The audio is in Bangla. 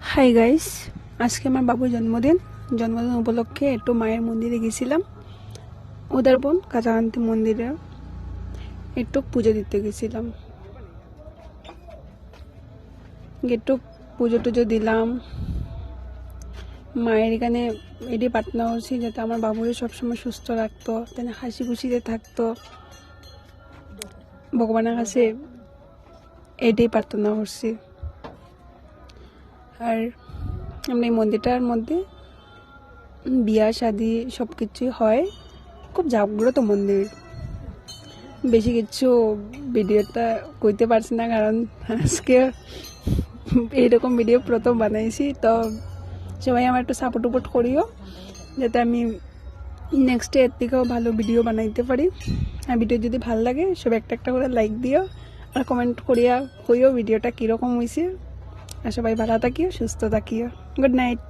হাই গাইস, আজকে আমার বাবুর জন্মদিন উপলক্ষে একটু মায়ের মন্দিরে গেছিলাম। উদারবন কাঁচাকান্তি মন্দিরে একটু পুজো দিতে গেছিলাম। একটু পুজো টুজো দিলাম। মায়ের এখানে এটি প্রার্থনা করছি যাতে আমার বাবুরে সবসময় সুস্থ রাখতো, যেন হাসি খুশিতে থাকতো। ভগবানের কাছে এটাই প্রার্থনা করছি। আর আমরা এই মন্দিরটার মধ্যে বিয়া শাদি সব কিছুই হয়। খুব জাগ্রত মন্দির। বেশি কিছু ভিডিওটা কইতে পারছি না, কারণ আজকে এইরকম ভিডিও প্রথম বানাইছি। তো সবাই আমার একটু সাপোর্ট করিও, যাতে আমি নেক্সটে এর থেকেও ভালো ভিডিও বানাইতে পারি। আর ভিডিও যদি ভালো লাগে সবাই একটা করে লাইক দিও, আর কমেন্ট করিয়া কইও ভিডিওটা কীরকম হয়েছে। আর সবাই ভালো থাকিও, সুস্থ থাকিও। Good night.